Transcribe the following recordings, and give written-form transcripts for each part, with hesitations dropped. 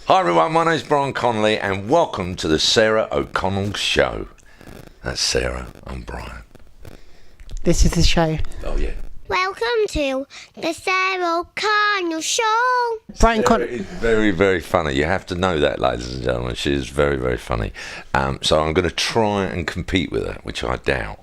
Hi everyone, my name's Brian Conley and welcome to the Sarah O'Connell Show. That's Sarah, I'm Brian. This is the show. Oh yeah. Welcome to the Sarah O'Connell Show. Brian Sarah is very, very funny. You have to know that, ladies and gentlemen. She is very, very funny. So I'm going to try and compete with her, which I doubt.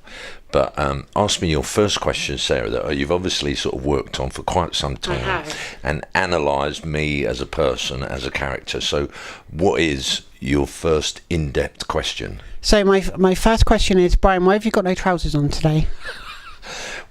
But ask me your first question, Sarah, that you've obviously sort of worked on for quite some time and analysed me as a person, as a character. So what is your first in-depth question? So my first question is, Brian, why have you got no trousers on today?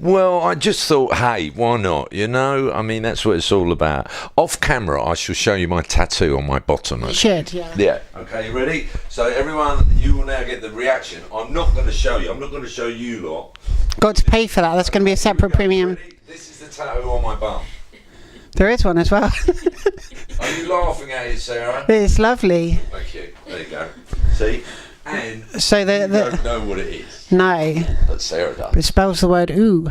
Well, I just thought, hey, why not? You know, I mean, that's what it's all about. Off camera, I shall show you my tattoo on my bottom. You should, yeah. Yeah. Okay, you ready? So everyone, you will now get the reaction. I'm not going to show you. I'm not going to show you lot. Got to pay for that. That's going to be a separate premium. Ready? This is the tattoo on my bum. There is one as well. Are you laughing at it, Sarah? It's lovely. Thank you. There you go. See? And So you don't know what it is. No, But Sarah does. but it spells the word ooh.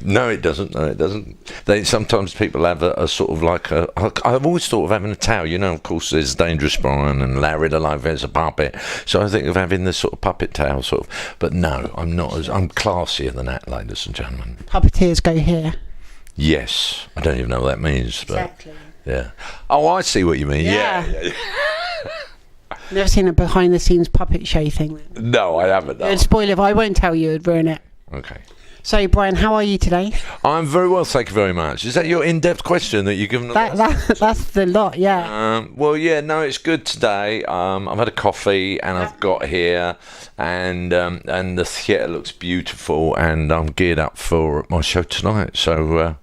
No, it doesn't. No, it doesn't. Sometimes people have a sort of like I've always thought of having a towel. You know, of course, there's Dangerous Brian and Larry the Lovehead's a puppet. So I think of having the sort of puppet towel sort of. But no, I'm not. I'm classier than that, ladies and gentlemen. Puppeteers go here. Yes, I don't even know what that means. But Exactly. yeah. Oh, I see what you mean. Yeah. Yeah. Never seen a behind-the-scenes puppet show thing. No, I haven't. No. It'd spoil it. I won't tell you. It'd ruin it. Okay. So, Brian, how are you today? I'm very well, thank you very much. Is that your in-depth question that you've given? That's the lot, yeah. Well, yeah, no, it's good today. I've had a coffee and I've got here, and the theatre looks beautiful, and I'm geared up for my show tonight. So,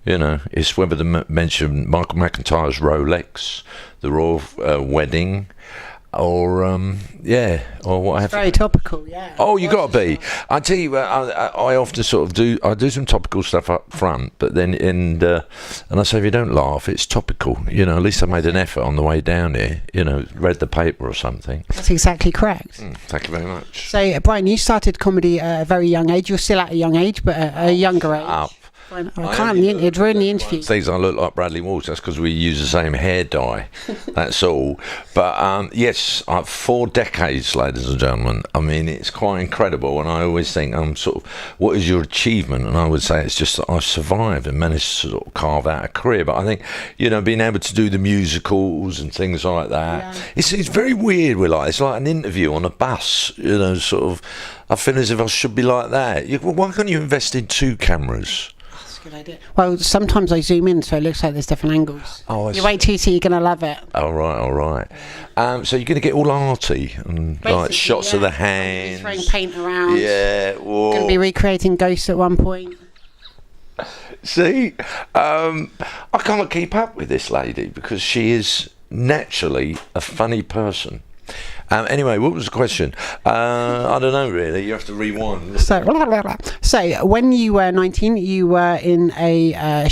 you know, it's whether to mention Michael McIntyre's Rolex, the Royal Wedding, or or what have you. Very topical, yeah. Oh, you got to be. I tell you, I often sort of do. I do some topical stuff up front, but then and I say, if you don't laugh, it's topical. You know, at least I made an effort on the way down here. You know, read the paper or something. That's exactly correct. Thank you very much. So, Brian, you started comedy at a very young age. You're still at a young age, but at a younger age. Up. I can't. It'd ruin the interview. Things I look like Bradley Walsh. That's because we use the same hair dye. That's all. But yes, 4 decades, ladies and gentlemen. I mean, it's quite incredible. And I always think, sort of, what is your achievement? And I would say it's just that I've survived and managed to sort of carve out a career. But I think, you know, being able to do the musicals and things like that, it's very weird. It's like an interview on a bus. You know, sort of. I feel as if I should be like that. Why can't you invest in 2 cameras? Good idea. Well, sometimes I zoom in, so it looks like there's different angles. Oh, you wait till you see, you're going to love it. All right. So you're going to get all arty and like shots of the hands. Throwing paint around. Yeah. Going to be recreating ghosts at one point. See, I can't keep up with this lady because she is naturally a funny person. Anyway, what was the question? I don't know, really. You have to rewind. So when you were 19, you were in a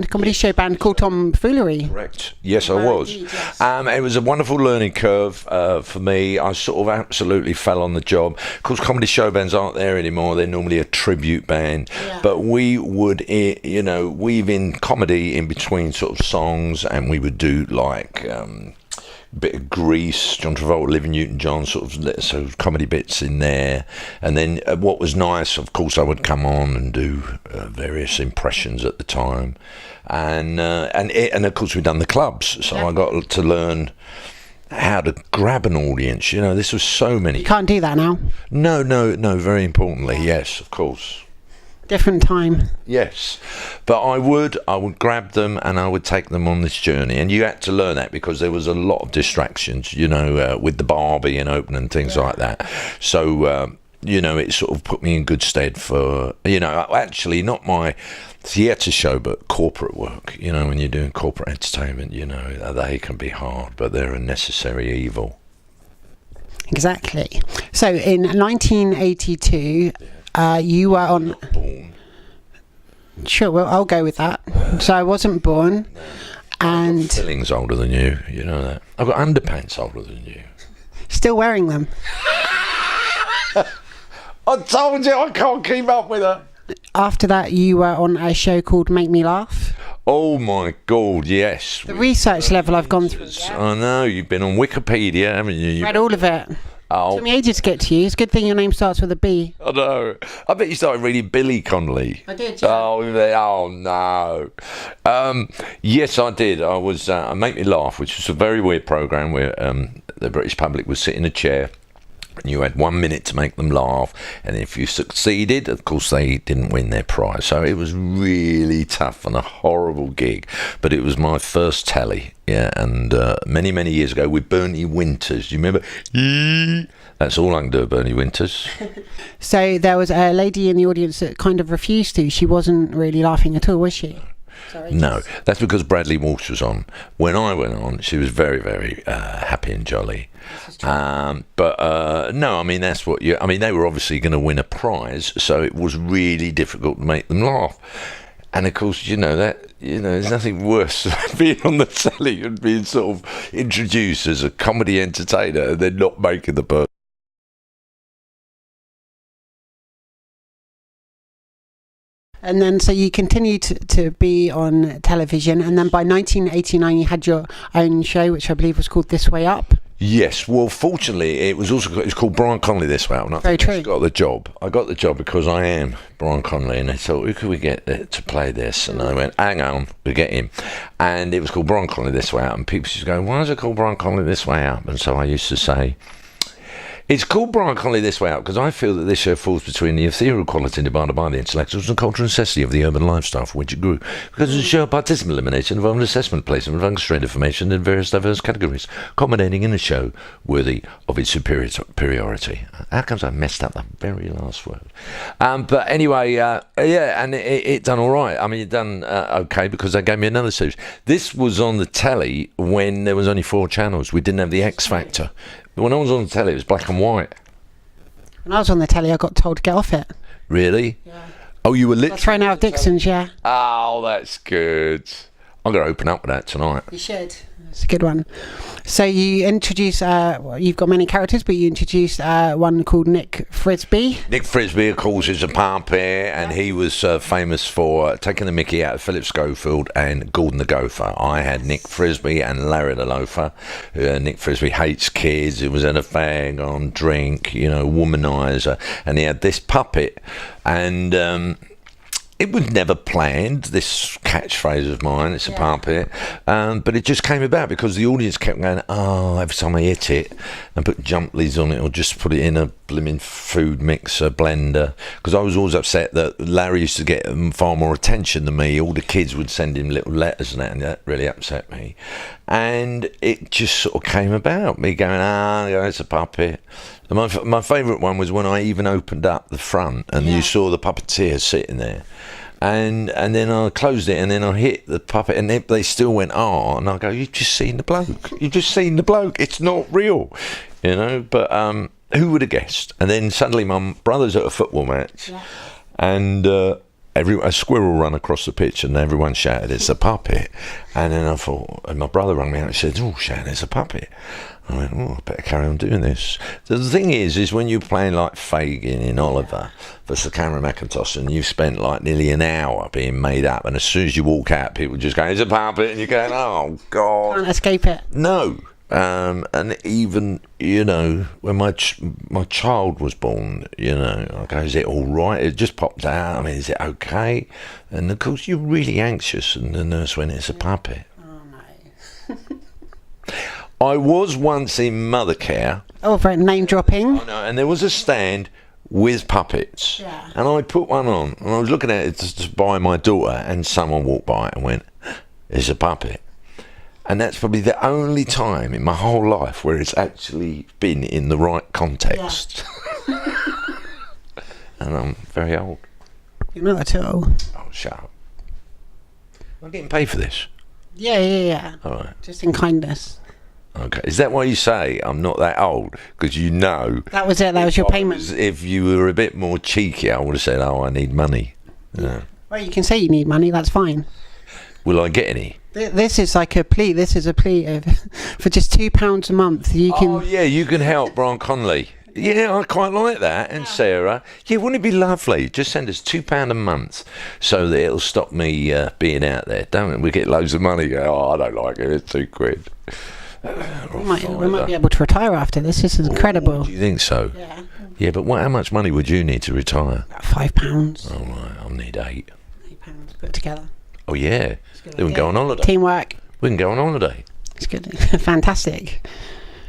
comedy show band called Tomfoolery. Correct. Yes, I was. Yes. It was a wonderful learning curve for me. I sort of absolutely fell on the job. Of course, comedy show bands aren't there anymore. They're normally a tribute band. Yeah. But we would, you know, weave in comedy in between sort of songs, and we would do like... bit of Grease, John Travolta, Olivia Newton-John, sort of comedy bits in there, and then what was nice, of course, I would come on and do various impressions at the time, and of course we'd done the clubs, so I got to learn how to grab an audience. You know, this was so many. You can't do that now. No. Very importantly, yes, of course. Different time. Yes, but I would grab them and I would take them on this journey, and you had to learn that because there was a lot of distractions, you know, with the bar being open and things like that. So you know, it sort of put me in good stead for, you know, actually not my theatre show, but corporate work. You know, when you're doing corporate entertainment, you know, they can be hard, but they're a necessary evil. Exactly. So in 1982. You were on... Born. Sure, well, I'll go with that. So I wasn't born, and... I've got fillings older than you, you know that. I've got underpants older than you. Still wearing them. I told you I can't keep up with her. After that, you were on a show called Make Me Laugh. Oh my God, yes. The research level I've gone through. I know, you've been on Wikipedia, haven't you? Read all of it. Oh. Took me ages to get to you. It's a good thing your name starts with a B. I know. I bet you started reading Billy Conley. I did, yeah. Oh no. Yes, I did. I was Make Me Laugh, which was a very weird programme where the British public would sit in a chair and you had 1 minute to make them laugh, and if you succeeded, of course they didn't win their prize. So it was really tough and a horrible gig, but it was my first telly. Yeah, and many years ago with Bernie Winters. Do you remember? That's all I can do, Bernie Winters. So there was a lady in the audience that kind of refused to. She wasn't really laughing at all, was she? Sorry, no, that's because Bradley Walsh was on. When I went on, she was very, very happy and jolly. But no, I mean, that's what you... I mean, they were obviously going to win a prize, so it was really difficult to make them laugh. And of course, there's nothing worse than being on the telly and being sort of introduced as a comedy entertainer and then not making the person. And then, so you continued to be on television, and then by 1989 you had your own show, which I believe was called This Way Up. Yes, well, fortunately, it was called Brian Conley This Way Up. And I Very true. got the job. I got the job because I am Brian Conley, and they thought, who could we get to play this? And I went, hang on, we'll get him. And it was called Brian Conley This Way Up, and people used to go, why is it called Brian Conley This Way Up? And so I used to say, it's called Brian Conley This Way Up because I feel that this show falls between the ethereal quality demanded by the intellectuals and the cultural necessity of the urban lifestyle for which it grew. Because it's a show of participant elimination, involving assessment, placement of unconstrained information in various diverse categories, culminating in a show worthy of its superiority. How comes I messed up the very last word? But anyway, yeah, and it done all right. I mean, it done okay because they gave me another series. This was on the telly when there was only 4 channels. We didn't have the X Factor. When I was on the telly, it was black and white. When I was on the telly, I got told to get off it. Really? Yeah. Oh, you were literally... Thrown out of Dixon's, yeah. Oh, that's good. I'm going to open up with that tonight. You should. It's a good one. So you introduce, you've got many characters, but you introduced one called Nick Frisby. Nick Frisby, of course, is a puppet, and he was famous for taking the mickey out of Philip Schofield and Gordon the Gopher. I had Nick Frisby and Larry the Loafer. Nick Frisby hates kids. He was in a fag on drink, womanizer. And he had this puppet, and... it was never planned, this catchphrase of mine, it's a puppet, but it just came about because the audience kept going, oh, every time I hit it and put jump leads on it or just put it in a blimmin' food mixer blender, because I was always upset that Larry used to get far more attention than me. All the kids would send him little letters and that really upset me. And it just sort of came about, me going, it's a puppet. And my favourite one was when I even opened up the front and you saw the puppeteer sitting there. And then I closed it and then I hit the puppet and they still went, and I go, you've just seen the bloke. You've just seen the bloke. It's not real, But who would have guessed? And then suddenly my brother's at a football match and... a squirrel ran across the pitch and everyone shouted, it's a puppet. And then I thought, and my brother rang me out and said, Shan, it's a puppet. I went, I better carry on doing this. The thing is when you're playing like Fagin in Oliver for Sir Cameron McIntosh and you've spent like nearly an hour being made up, and as soon as you walk out, people just go, it's a puppet, and you're going, oh, God. Can't escape it. No. And even, when my child was born, I go, is it all right? It just popped out. I mean, is it okay? And of course, you're really anxious, and the nurse went, it's a puppet. Oh, no. I was once in mother care. Oh, for name dropping. Oh, no, and there was a stand with puppets. Yeah. And I put one on, and I was looking at it to buy my daughter, and someone walked by and went, it's a puppet. And that's probably the only time in my whole life where it's actually been in the right context. Yeah. And I'm very old. You're not at all. Oh, shut up. I'm getting paid for this. Yeah. All right. Just in kindness. Okay. Is that why you say I'm not that old? Because that was it. That was your payment. If you were a bit more cheeky, I would have said, I need money. Yeah. Well, you can say you need money. That's fine. Will I get any? This is like a plea. This is a plea for just £2 a month. You can. Oh yeah, you can help Brian Conley. Yeah, I quite like that. And Sarah, yeah, wouldn't it be lovely? Just send us £2 a month so that it'll stop me being out there. Don't we? We get loads of money. Oh, I don't like it. It's £2. We might be able to retire after this. This is incredible. Do you think so? Yeah. Yeah, but how much money would you need to retire? About £5. Oh, right, I'll need £8. £8 put together. Oh, yeah. Then we can go on holiday. Teamwork. We can go on holiday. It's good. Fantastic.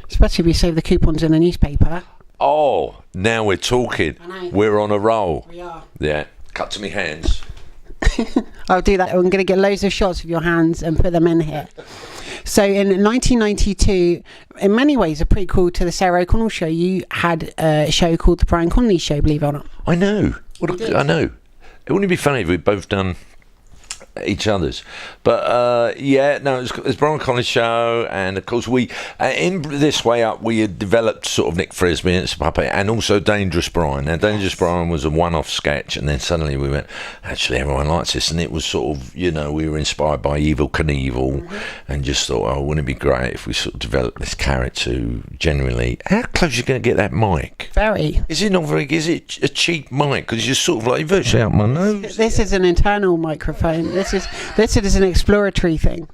Especially if we save the coupons in the newspaper. Oh, now we're talking. I know. We're on a roll. We are. Yeah. Cut to me hands. I'll do that. I'm going to get loads of shots of your hands and put them in here. So in 1992, in many ways, a prequel to the Sarah O'Connell show, you had a show called The Brian Conley Show, believe it or not. I know. I know. It wouldn't be funny if we'd both done each other's, but it's Brian Conley's show, and of course we in this way up we had developed sort of Nick Frisby and Puppet, and also Dangerous Brian. Now Dangerous Brian was a one-off sketch, and then suddenly we went, actually everyone likes this, and it was sort of, we were inspired by Evil Knievel, and just thought, oh, wouldn't it be great if we sort of developed this character who genuinely, how close are you going to get that mic? Very. Is it not very, is it a cheap mic? Because you're sort of like virtually out my nose. This is an internal microphone. This is an exploratory thing.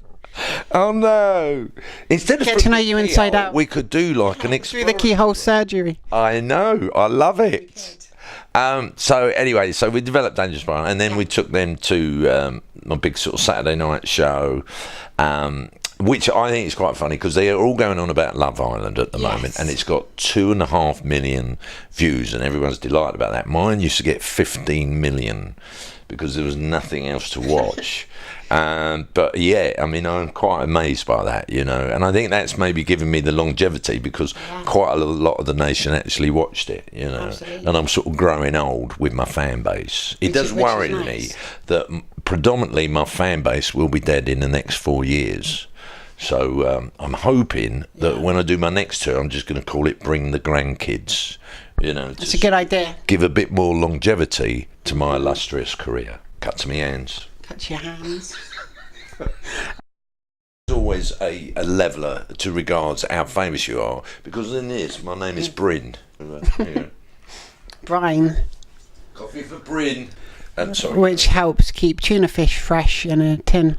Oh no! Instead of Get to know you inside out. we could do like an Through the keyhole surgery. I know. I love it. So anyway, so we developed Dangerous Brian, and then we took them to my big sort of Saturday night show, which I think is quite funny because they are all going on about Love Island at the moment, and it's got 2.5 million views, and everyone's delighted about that. Mine used to get 15 million because there was nothing else to watch. But yeah, I mean, I'm quite amazed by that, and I think that's maybe given me the longevity because quite a lot of the nation actually watched it, Absolutely. and I'm sort of growing old with my fan base. It does worry me that predominantly my fan base will be dead in the next 4 years. So I'm hoping that when I do my next tour, I'm just going to call it Bring the Grandkids, That's a good idea. give a bit more longevity to my illustrious career. Cut to me hands. Cut your hands. There's always a leveller to regards how famous you are, because in this, my name is Bryn. Brian. Coffee for Bryn. Sorry. Which helps keep tuna fish fresh in a tin.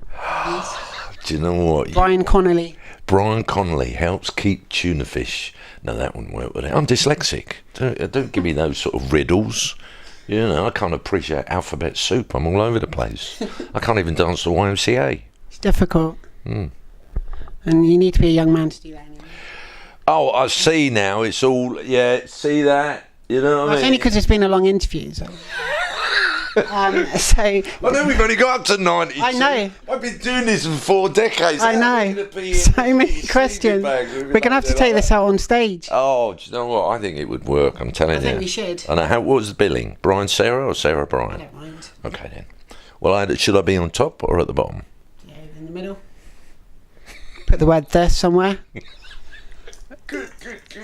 Do you know what? Brian Conley. Brian Conley helps keep tuna fish. No, that wouldn't work, would it? I'm dyslexic. Don't give me those sort of riddles. I can't appreciate alphabet soup. I'm all over the place. I can't even dance the YMCA. It's difficult. And you need to be a young man to do that anyway. Oh, I see now. It's all, see that? You know what I mean? It's only because it's been a long interview. So. I know we've only got up to 92. I know. I've been doing this for 4 decades. I know. So many questions. We're going to have to take this out on stage. Oh, do you know what? I think it would work. I'm telling you. I think we should. I know. What was the billing? Brian Sarah or Sarah Brian? I don't mind. Okay then. Well, should I be on top or at the bottom? Yeah, in the middle. Put the word thirst somewhere. Good.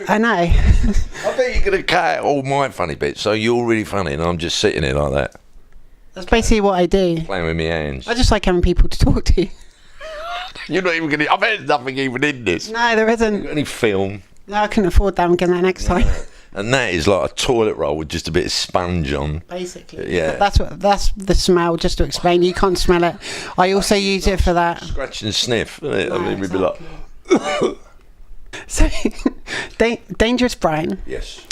I know. I bet you're going to cut out all my funny bits, so you're really funny, and I'm just sitting there like that. That's basically what I do. Playing with my hands. I just like having people to talk to. You're not even going to... I bet there's nothing even in this. No, there isn't. Any film. No, I couldn't afford that. I'm getting that next time. And that is like a toilet roll with just a bit of sponge on. Basically. Yeah. That's the smell, just to explain. You can't smell it. I also use it for that. Scratch and sniff. Isn't it? No, I mean, we'd be like... So, Dangerous Brian... Yes.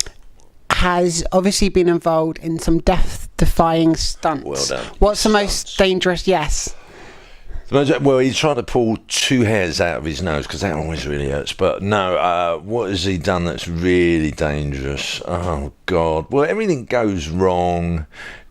has obviously been involved in some death-defying stunts. Well done. What's the most dangerous? Yes. Well, he tried to pull 2 hairs out of his nose because that always really hurts. But no, what has he done that's really dangerous? Oh, God. Well, everything goes wrong.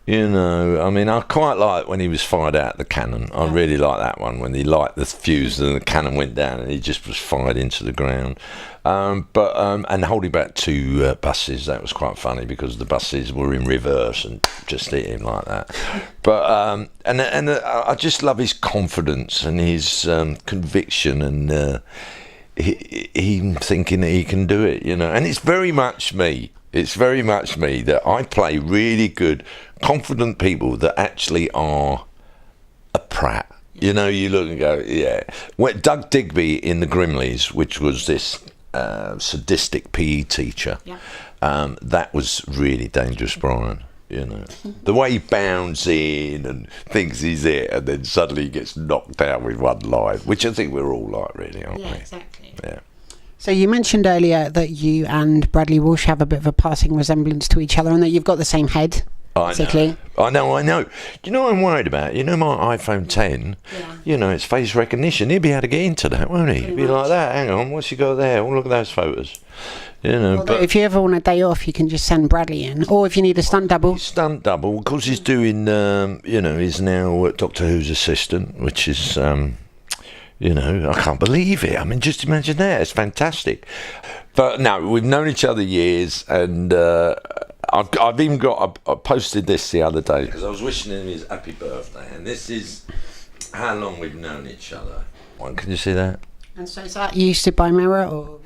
I mean, I quite like when he was fired out the cannon. I really like that one when he lighted the fuse and the cannon went down and he just was fired into the ground. And holding back 2 buses, that was quite funny because the buses were in reverse and just hit him like that. But I just love his confidence and his conviction and he thinking that he can do it, And it's very much me. It's very much me that I play really good, confident people that actually are a prat. You look and go, yeah. When Doug Digby in the Grimleys, which was this sadistic PE teacher, that was really dangerous, Brian. You know, the way he bounds in and thinks he's it, and then suddenly he gets knocked down with one line, which I think we're all like, really, aren't we? Yeah, exactly. Yeah. So you mentioned earlier that you and Bradley Walsh have a bit of a passing resemblance to each other, and that you've got the same head, basically. I know. Do you know what I'm worried about? You know my iPhone 10? Yeah. You know, it's face recognition. He'll be able to get into that, won't he? He'll be like that. Hang on, what's he got there? Oh, look at those photos. You know, Although but if you ever want a day off, you can just send Bradley in, or if you need a stunt double. Stunt double, because he's doing, he's now Doctor Who's assistant, which is, I can't believe it. I mean, just imagine that. It's fantastic. But no, we've known each other years, and I've even got, I posted this the other day, because I was wishing him his happy birthday, and this is how long we've known each other. Can you see that? And so is that you stood by mirror, or?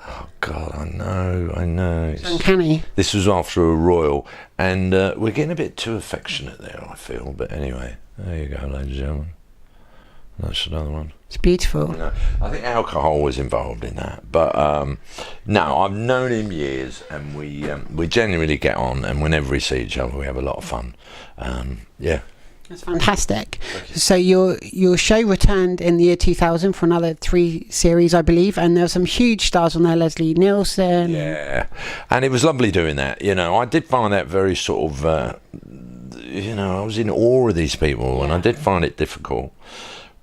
Oh God, I know. It's uncanny. This was after a royal, and we're getting a bit too affectionate there, I feel. But anyway, there you go, ladies and gentlemen. That's another one. It's beautiful. No, I think alcohol was involved in that, but no, I've known him years, and we genuinely get on, and whenever we see each other, we have a lot of fun. Yeah. That's fantastic. So your show returned in the year 2000 for another 3 series, I believe, and there were some huge stars on there, Leslie Nielsen. Yeah, and it was lovely doing that. You know, I did find that very sort of, I was in awe of these people, and I did find it difficult.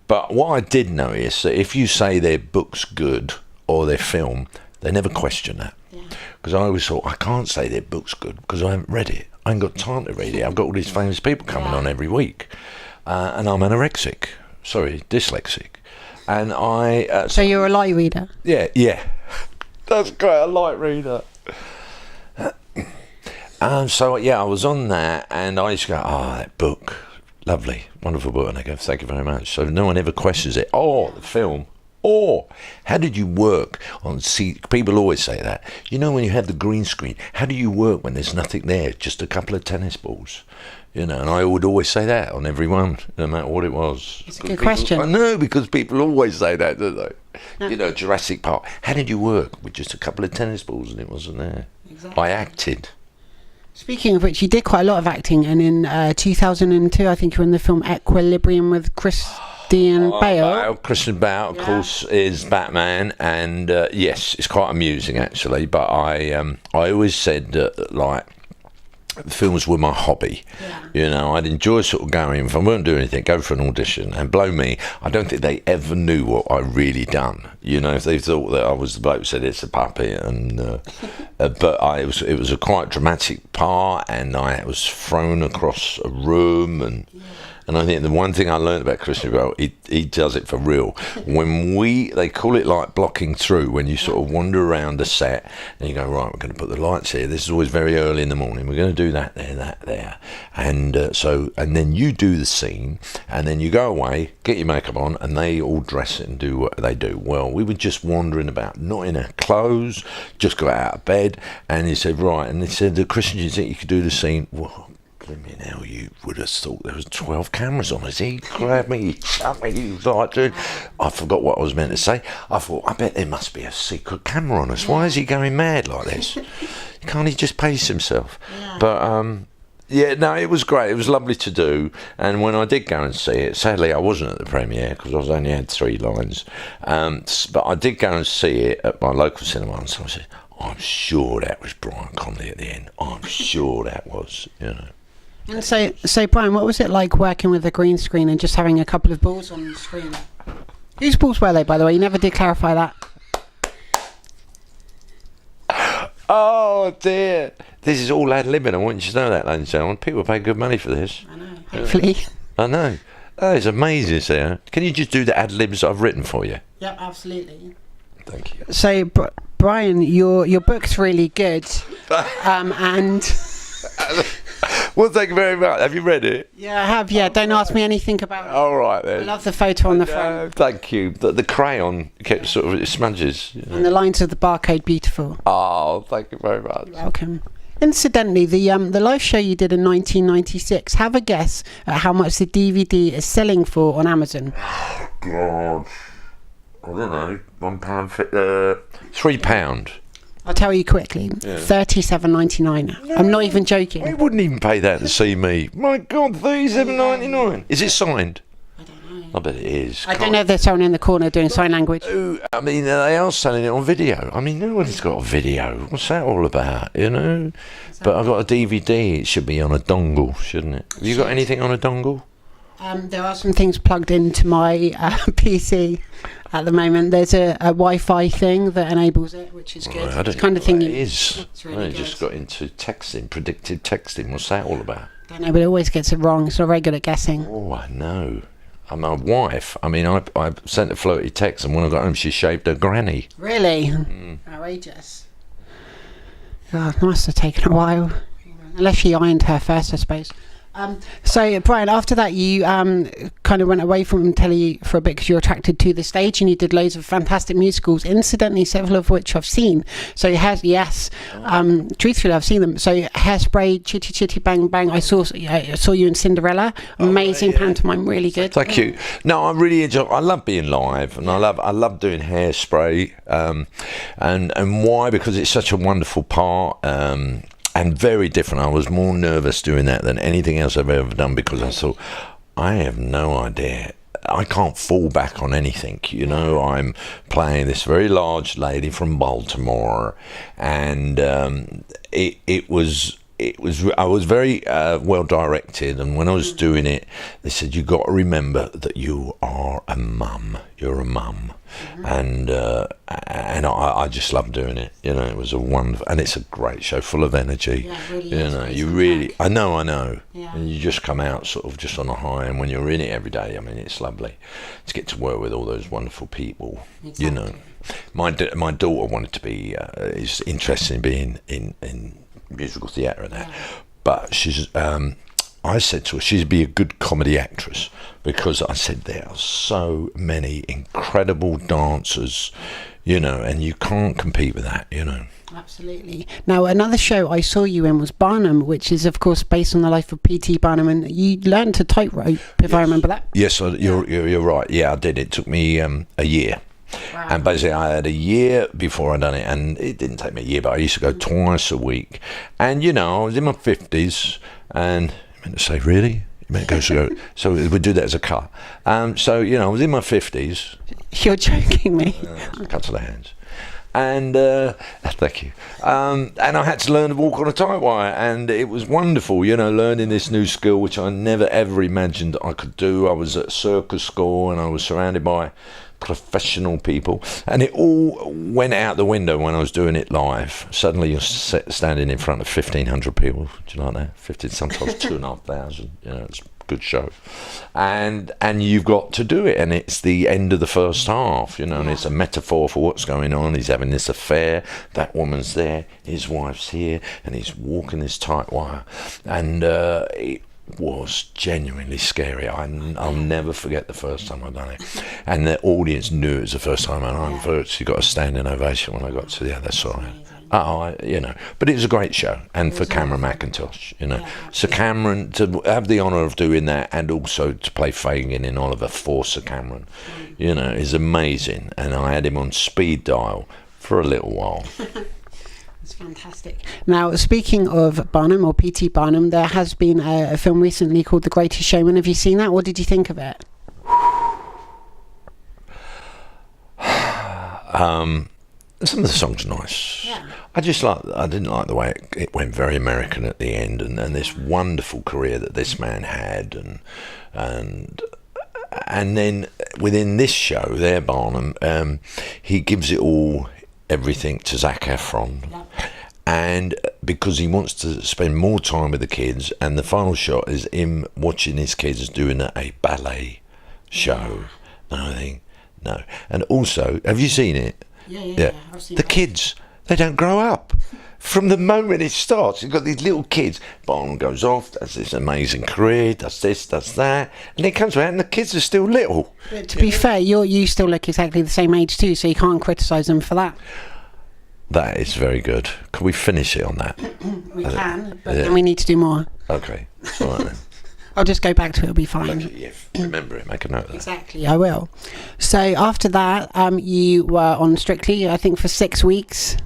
But what I did notice, that if you say their book's good or their film, they never question that. Because I always thought, I can't say their book's good because I haven't read it. I ain't got time to read it. I've got all these famous people coming on every week. And I'm dyslexic. And I... so you're a light reader? Yeah. That's great, a light reader. So, I was on that, and I used to go, that book, lovely, wonderful book. And I go, thank you very much. So no one ever questions it. Oh, the film. Or, how did you work on... See, people always say that. You know, when you have the green screen, how do you work when there's nothing there, just a couple of tennis balls? You know, and I would always say that on every one, no matter what it was. It's a good question. I know, because people always say that, don't they? No. You know, Jurassic Park. How did you work with just a couple of tennis balls and it wasn't there? Exactly. I acted. Speaking of which, you did quite a lot of acting, and in 2002, I think you were in the film Equilibrium with Christian Bale. Christian Bale, of course, is Batman, and yes, it's quite amusing actually. But I always said that films were my hobby. You know, I'd enjoy sort of going, if I weren't doing anything, go for an audition, and blow me, I don't think they ever knew what I really done. You know, if they thought that I was the bloke who said it's a puppy, and but it was a quite dramatic part, and I was thrown across a room, and I think the one thing I learned about Christian Bale, he does it for real. When they call it like blocking through, when you sort of wander around the set and you go, right, we're going to put the lights here. This is always very early in the morning. We're going to do that there. And and then you do the scene, and then you go away, get your makeup on, and they all dress it and do what they do. Well, we were just wandering about, not in our clothes, just got out of bed, and he said, right, and he said, Christian, do you think you could do the scene? Well, now you would have thought there was 12 cameras on us. He grabbed me, he chucked me, he was like, dude, I forgot what I was meant to say. I thought, I bet there must be a secret camera on us. Why is he going mad like this? Can't he just pace himself? But it was great. It was lovely to do. And when I did go and see it, sadly I wasn't at the premiere because I only had 3 lines. But I did go and see it at my local cinema, and so I said, I'm sure that was Brian Conley at the end. I'm sure that was, you know. And so Brian, what was it like working with a green screen and just having a couple of balls on the screen? Whose balls were they, by the way? You never did clarify that. Oh dear, this is all ad-libbing. I want you to know that, ladies and gentlemen. People pay good money for this. I know. Hopefully. I know. Oh, it's amazing, Sarah. Can you just do the ad-libs I've written for you? Yep, absolutely. Thank you. So, Brian, your book's really good, and... Well, thank you very much. Have you read it? Yeah, I have. Yeah, don't ask me anything about it. All right then. I love the photo on the front. Thank you. The crayon kept sort of, it smudges. You know. And the lines of the barcode beautiful. Oh, thank you very much. You're welcome. Incidentally, the live show you did in 1996. Have a guess at how much the DVD is selling for on Amazon. God, I don't know. £1, £3. I'll tell you quickly. $37.99. I'm not even joking. We wouldn't even pay that to see me. My God, $37.99. Is it signed? I don't know. I bet it is. I don't know if there's someone in the corner doing sign language. I mean, they are selling it on video. I mean, no one's got a video. What's that all about, you know? But I've got a DVD. It should be on a dongle, shouldn't it? Have you got anything on a dongle? There are some things plugged into my PC at the moment. There's a Wi-Fi thing that enables it, which is good. I don't It's the kind of know thing what you... it is. It's really I good. just got into texting, predictive texting. What's that all about? I don't know, but it always gets it wrong. It's not very good at guessing. Oh, I know. My wife, I mean, I sent a floaty text, and when I got home, she shaved her granny. Really? Outrageous. God, must have taken a while. Unless she ironed her first, I suppose. So, Brian, after that, you kind of went away from telly for a bit because you're attracted to the stage, and you did loads of fantastic musicals, incidentally, several of which I've seen. So, truthfully, I've seen them. So, Hairspray, Chitty Chitty Bang Bang. I saw you in Cinderella. Amazing pantomime, really good. Thank you. No, I really enjoy. I love being live, and I love doing Hairspray. And why? Because it's such a wonderful part. And very different. I was more nervous doing that than anything else I've ever done, because I thought, I have no idea. I can't fall back on anything, you know. I'm playing this very large lady from Baltimore, and I was very well directed, and when I was doing it, they said, you got to remember that you are a mum. You're a mum. And I just love doing it. You know, it was a wonderful, and it's a great show, full of energy. Yeah, it really you is. know, It's you a really, pack. I know. Yeah. And you just come out sort of just on a high, and when you're in it every day, I mean, it's lovely to get to work with all those wonderful people. Exactly. You know, my daughter wanted to be is interested in being in musical theatre and that, but she's. I said to her, she'd be a good comedy actress, because I said there are so many incredible dancers, you know, and you can't compete with that, you know. Absolutely. Now, another show I saw you in was Barnum, which is, of course, based on the life of P.T. Barnum, and you learned to tightrope, if I remember that. Yes, you're right. Yeah, I did. It took me a year. Wow. And basically, I had a year before I'd done it, and it didn't take me a year, but I used to go twice a week. And, you know, I was in my 50s, and I meant to say, really? You meant to go, so we'd do that as a cut. So, you know, I was in my 50s. You're joking me. Cut to the hands. And thank you. And I had to learn to walk on a tight wire, and it was wonderful, you know, learning this new skill, which I never ever imagined I could do. I was at circus school, and I was surrounded by professional people, and it all went out the window when I was doing it live. Suddenly you're standing in front of 1,500 people. Do you like that? 15, sometimes 2,500. You know, it's a good show, and you've got to do it, and it's the end of the first half, you know, and it's a metaphor for what's going on. He's having this affair, that woman's there, his wife's here, and he's walking this tight wire, and it was genuinely scary. I'll never forget the first time I've done it, and the audience knew it was the first time, and I virtually got a standing ovation when I got to the other side. You know, but it was a great show, and for Cameron McIntosh, you know, so Cameron, to have the honour of doing that, and also to play Fagin in Oliver for Sir Cameron, you know, is amazing. And I had him on speed dial for a little while. It's fantastic. Now, speaking of Barnum, or P.T. Barnum, there has been a film recently called The Greatest Showman. Have you seen that? What did you think of it? Some of the songs are nice. Yeah. I didn't like the way it went very American at the end, and this wonderful career that this man had, and then within this show, there, Barnum, he gives it everything to Zac Efron. Yeah. And because he wants to spend more time with the kids, and the final shot is him watching his kids doing a ballet show. And I think, no. And also, have you seen it? Yeah. I've seen the kids, they don't grow up. From the moment it starts, you've got these little kids. Barnum goes off, does this amazing career, does this, does that, and it comes out and the kids are still little. But to be fair, you still look exactly the same age too, so you can't criticise them for that. That is very good. Can we finish it on that? We can, but then we need to do more. Okay, all right then. I'll just go back to it, it'll be fine. Yeah, remember it, make a note of that. Exactly, I will. So after that, you were on Strictly, I think, for 6 weeks.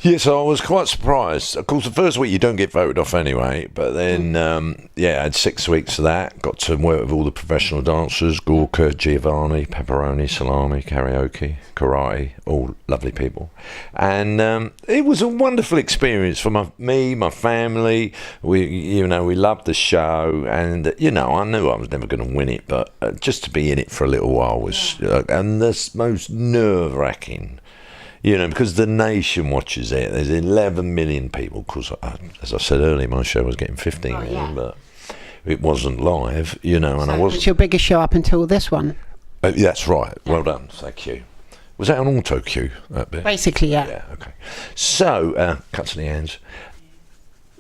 Yes, I was quite surprised. Of course, the first week you don't get voted off anyway, but then, I had 6 weeks of that. Got to work with all the professional dancers, Gorka, Giovanni, Pepperoni, Salami, Karaoke, Karate, all lovely people. And it was a wonderful experience for me, my family. We loved the show, and, I knew I was never going to win it, but just to be in it for a little while was, and the most nerve-wracking. Because the nation watches it. There's 11 million people. Of course, as I said earlier, my show was getting 15 million, but it wasn't live, and I wasn't. What's your biggest show up until this one? That's right. Well done. Thank you. Was that on auto cue, that bit? Basically, yeah. Yeah, okay. So, cut to the ends.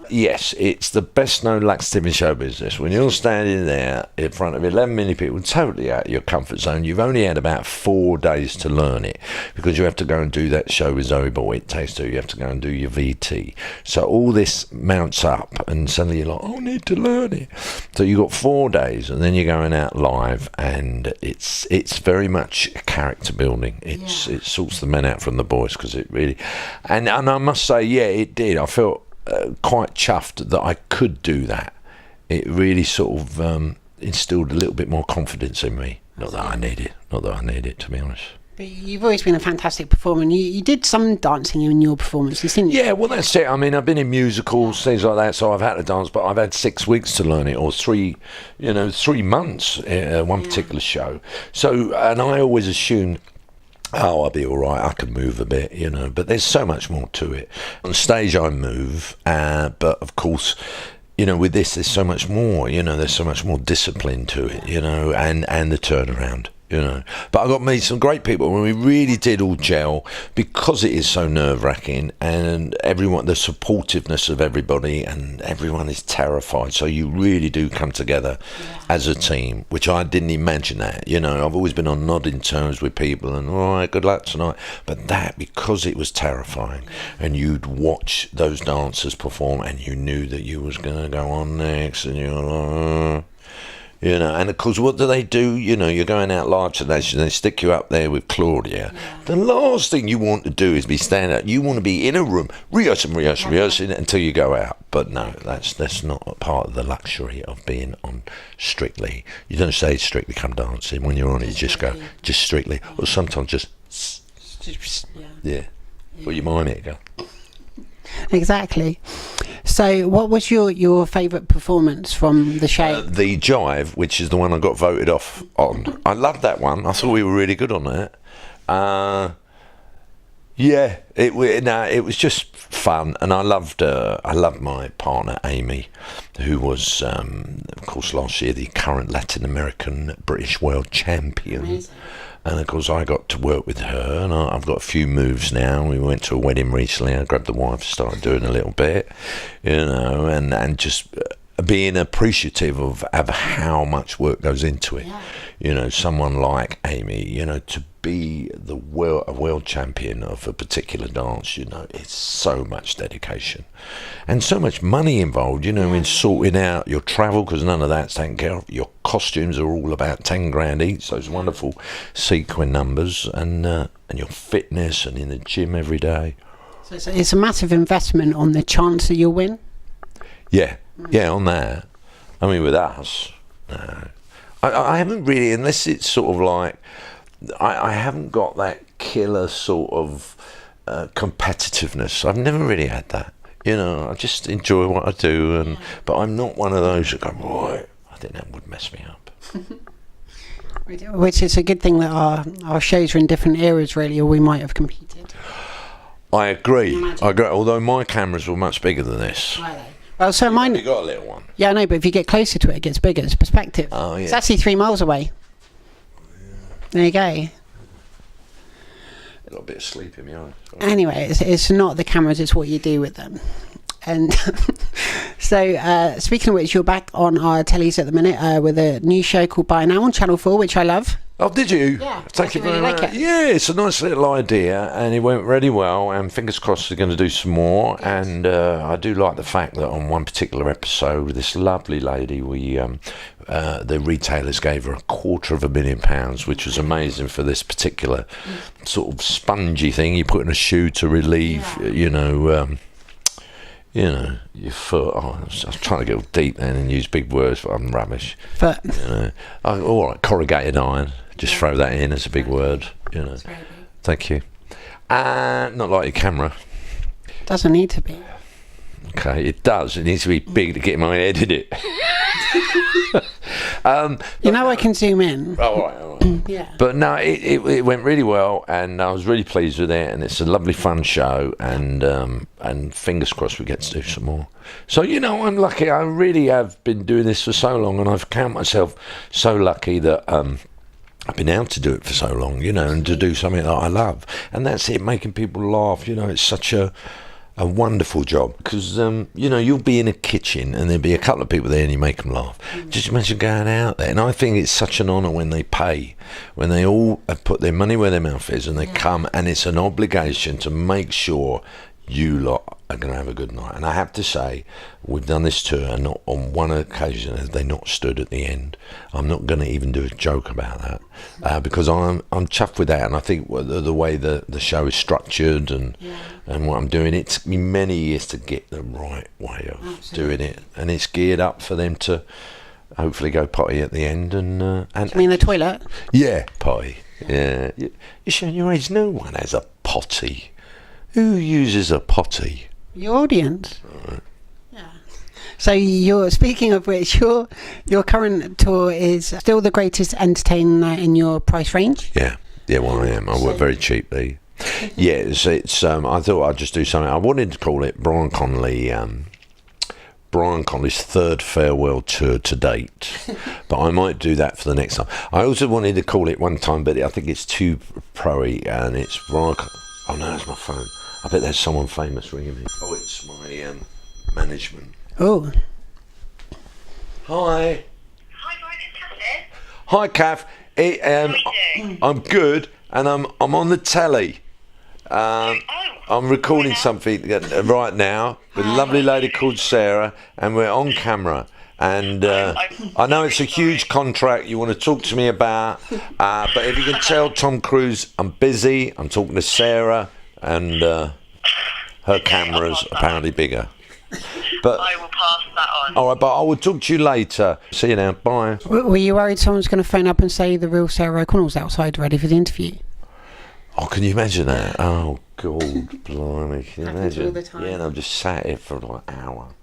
Yes, it's the best known laxative in show business. When you're standing there in front of 11 million people, totally out of your comfort zone, you've only had about 4 days to learn it, because you have to go and do that show with Zoe Boy, It Takes Two. You have to go and do your VT. So all this mounts up, and suddenly you're like, I need to learn it. So you've got 4 days, and then you're going out live, and it's very much character building. It sorts the men out from the boys, because it really... And I must say, it did. I felt... quite chuffed that I could do that. It really sort of instilled a little bit more confidence in me. Not that I need it, to be honest. But you've always been a fantastic performer, and you did some dancing in your performances, didn't you? Yeah, well, that's it. I mean, I've been in musicals, things like that, so I've had to dance, but I've had 6 weeks to learn it, or 3 months in one particular show. So, and I always assumed, I'll be all right, I can move a bit, but there's so much more to it. On stage I move, but of course, with this there's so much more, there's so much more discipline to it, and the turnaround. But I got to meet some great people, and we really did all gel, because it is so nerve-wracking, and everyone, the supportiveness of everybody, and everyone is terrified, so you really do come together as a team, which I didn't imagine that. I've always been on nodding terms with people, and all right, good luck tonight, but that, because it was terrifying, and you'd watch those dancers perform, and you knew that you was going to go on next, and you're like... and of course, what do they do? You're going out live to nation, they stick you up there with Claudia. The last thing you want to do is be standing up. You want to be in a room, rehearsing until you go out. But no, that's not a part of the luxury of being on Strictly. You don't say Strictly Come Dancing. When you're on it, you just go, just Strictly. Or sometimes just, put your mind in it, go. Exactly. So what was your favourite performance from the show? The Jive, which is the one I got voted off on. I loved that one. I thought we were really good on that. It was just fun, and I loved my partner Amy, who was of course last year the current Latin American British world champion. Amazing. And of course I got to work with her, and I've got a few moves now. We went to a wedding recently. I grabbed the wife, started doing a little bit, and just being appreciative of how much work goes into it. Someone like Amy, to be a world champion of a particular dance, it's so much dedication and so much money involved, in sorting out your travel, because none of that's taken care of. Your costumes are all about 10 grand each, those wonderful sequin numbers, and your fitness, and in the gym every day. So it's a massive investment on the chance that you'll win. Yeah, on that. I mean, with us, no. I haven't really, unless it's sort of like, I haven't got that killer sort of competitiveness. I've never really had that. I just enjoy what I do, but I'm not one of those that go, right, I think that would mess me up. Which is a good thing that our shows are in different eras, really, or we might have competed. I agree. Although my cameras were much bigger than this. Well, so mine... You got a little one. Yeah, I know, but if you get closer to it, it gets bigger. It's perspective. Oh, yeah. It's actually 3 miles away. There you go. I got a bit of sleep in my eyes. Anyway, it's not the cameras, it's what you do with them. And so, speaking of which, you're back on our tellies at the minute with a new show called By Now on Channel 4, which I love. Oh, did you? Yeah, Thank you very really much. like it. Yeah, it's a nice little idea, and it went really well. And fingers crossed, we're going to do some more. Yes. And I do like the fact that on one particular episode, this lovely lady, the retailers gave her £250,000, which was amazing for this particular sort of spongy thing you put in a shoe to relieve, your foot. Oh, I was trying to get all deep then and use big words, but I'm rubbish. But all right, corrugated iron. Just throw that in as a big word. Thank you. Not like your camera. Doesn't need to be. Okay, it does. It needs to be big to get my head in it. I can zoom in. All right. Yeah. But no, it went really well, and I was really pleased with it, and it's a lovely, fun show, and fingers crossed we get to do some more. So, I'm lucky. I really have been doing this for so long, and I've counted myself so lucky that I've been able to do it for so long, and to do something that I love. And that's it, making people laugh. It's such a wonderful job, because you'll be in a kitchen and there'll be a couple of people there and you make them laugh. Just imagine going out there, and I think it's such an honour when they pay, when they all have put their money where their mouth is, and they come, and it's an obligation to make sure you lot are going to have a good night. And I have to say, we've done this tour, and not on one occasion have they not stood at the end. I'm not going to even do a joke about that, because I'm chuffed with that, and I think the way the show is structured and what I'm doing, it took me many years to get the right way of doing it, and it's geared up for them to hopefully go potty at the end. And I mean the toilet? Yeah, potty. Yeah, you're showing your age. No one has a potty. Who uses a potty? Your audience. Right. Yeah. So speaking of which, your current tour is still the greatest entertainer in your price range? Yeah, well I am. I work very cheaply. Yes, it's I thought I'd just do something. I wanted to call it Brian Conley's third farewell tour to date, but I might do that for the next time. I also wanted to call it one time, but I think it's too pro-y, and it's Brian. Oh no, that's my phone. I bet there's someone famous ringing me. Oh, it's my management. Oh. Hi. Hi, Brian, it's Catherine. Hi, Kath. How are you doing? I'm good, and I'm on the telly. I'm recording something right now with a lovely lady called Sarah, and we're on camera. And I know it's a huge contract you want to talk to me about, but if you can tell Tom Cruise I'm busy, I'm talking to Sarah, and her camera's apparently bigger. But I will pass that on. all right, but I will talk to you later. See you now. Bye. Were you worried someone's going to phone up and say the real Sarah O'Connell's outside ready for the interview? Oh, can you imagine that? Oh, God, blimey. Can you Happens imagine? all the time. Yeah, and I've just sat here for like an hour.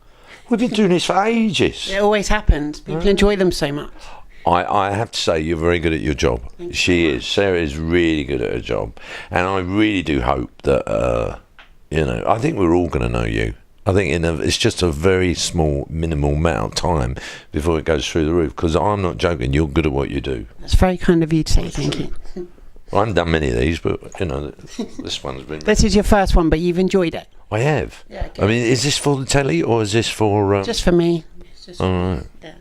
We've been doing this for ages. It always happens. People enjoy them so much. I have to say, you're very good at your job. She is. Sarah is really good at her job. And I really do hope that, I think we're all going to know you. I think it's just a very small, minimal amount of time before it goes through the roof. Because I'm not joking, you're good at what you do. That's very kind of you to say, thank you. I haven't done many of these, but, this one's been... This is your first one, but you've enjoyed it. I have. Yeah, good. I mean, is this for the telly, or is this for... Just for me. It's just all right. Yeah.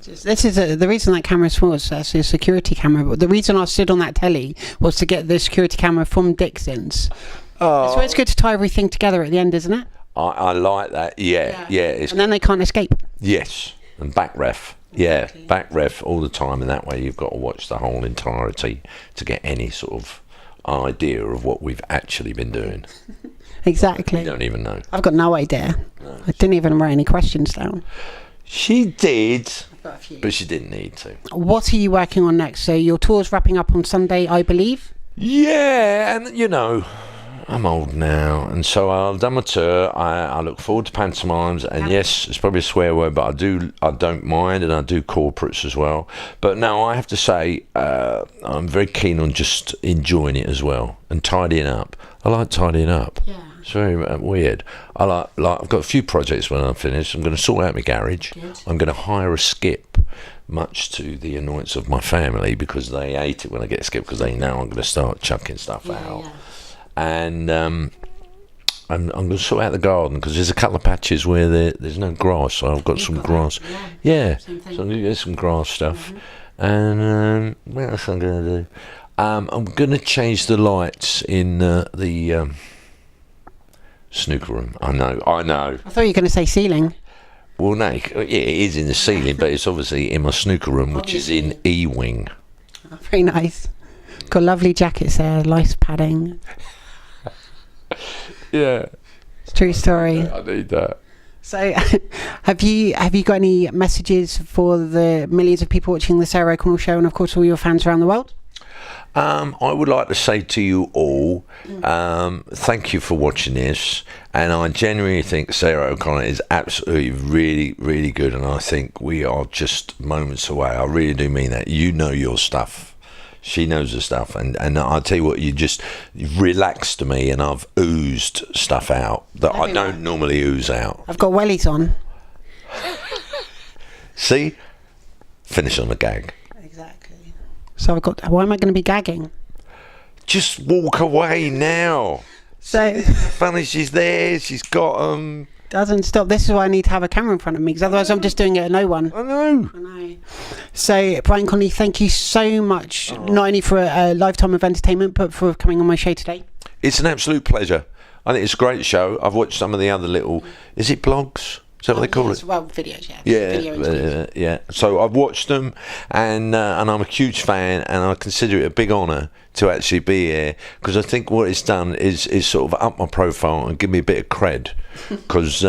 This is the reason that camera's for us. That's a security camera. But the reason I stood on that telly was to get the security camera from Dixon's. Oh. So it's good to tie everything together at the end, isn't it? I like that. Yeah. And then they can't escape. Yes, and back ref. Yeah, exactly. Back ref all the time, and that way you've got to watch the whole entirety to get any sort of idea of what we've actually been doing. Exactly. You don't even know. I've got no idea. No. I didn't even write any questions down. She did, but she didn't need to. What are you working on next? So your tour's wrapping up on Sunday, I believe? Yeah, and I'm old now, and so I've done my tour. I look forward to pantomimes, and yes, it's probably a swear word, but I don't mind, and I do corporates as well. But no, I have to say, I'm very keen on just enjoying it as well, and tidying up. I like tidying up. Yeah. It's very weird. I like I've got a few projects when I'm finished. I'm going to sort out my garage. Good. I'm going to hire a skip, much to the annoyance of my family, because they hate it when I get a skip, because they know I'm going to start chucking stuff out. Yeah. And I'm going to sort out the garden, because there's a couple of patches where there's no grass, so I've got some grass. Yeah, so I'm going to get some grass stuff. And what else I'm going to do? I'm going to change the lights in the snooker room. I know. I thought you were going to say ceiling. Well, no, yeah, it is in the ceiling, but it's obviously in my snooker room, which is in E-wing. Oh, very nice. Got lovely jackets there, nice padding. Yeah. It's a true story. I need that. So, have you got any messages for the millions of people watching the Sarah O'Connell Show, and of course all your fans around the world? I would like to say to you all, thank you for watching this, and I genuinely think Sarah O'Connell is absolutely really, really good, and I think we are just moments away. I really do mean that. You know your stuff. She knows the stuff, and I'll tell you what, you just relaxed to me, and I've oozed stuff out that I don't normally ooze out. I've got wellies on. See? Finish on the gag. Exactly. So why am I going to be gagging? Just walk away now. So Funny, she's there, she's got them. Doesn't stop. This is why I need to have a camera in front of me, because otherwise I'm just doing it at no one. I know. So, Brian Conley, thank you so much, not only for a lifetime of entertainment, but for coming on my show today. It's an absolute pleasure. I think it's a great show. I've watched some of the other little... Is it blogs? Is that what they call it? Well, videos, yeah. Yeah, yeah. So I've watched them, and I'm a huge fan, and I consider it a big honour to actually be here, because I think what it's done is sort of up my profile and give me a bit of cred, because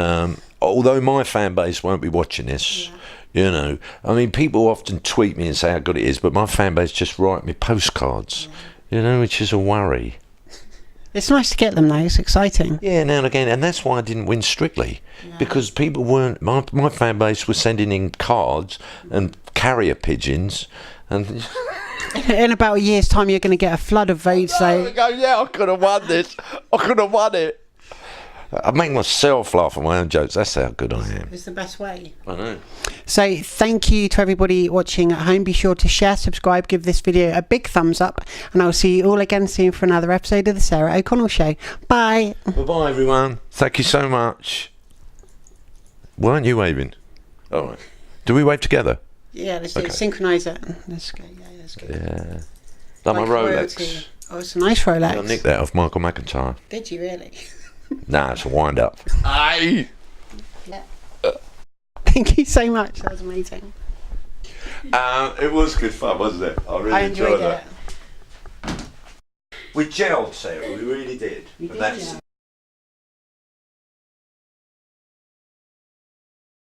although my fan base won't be watching this, you know, I mean, people often tweet me and say how good it is, but my fan base just write me postcards, you know, which is a worry. It's nice to get them though, it's exciting. Yeah, now and again, and that's why I didn't win Strictly, because people weren't, my fan base was sending in cards and carrier pigeons, and... In about a year's time you're going to get a flood of votes. So Go, yeah, I could have won this, I could have won it. I make myself laugh at my own jokes, that's how good I am. it's the best way. I know. So thank you to everybody watching at home. Be sure to share, subscribe, give this video a big thumbs up, and I'll see you all again soon for another episode of the Sarah O'Connell Show. Bye. Bye-bye, everyone. Thank you so much. Weren't you waving? All right. Do we wave together? Yeah, let's do it. Synchronise it. Let's go. Yeah, let's go. Yeah. Like my Like Rolex. royalty. Oh, it's a nice Rolex. I nicked that off Michael McIntyre. Did you really? Nah, it's a wind up. Aye. Yeah. Thank you so much. That was amazing. It was good fun, wasn't it? I really I enjoyed that. it. We gelled, Sarah. We really did. We And did, that's yeah.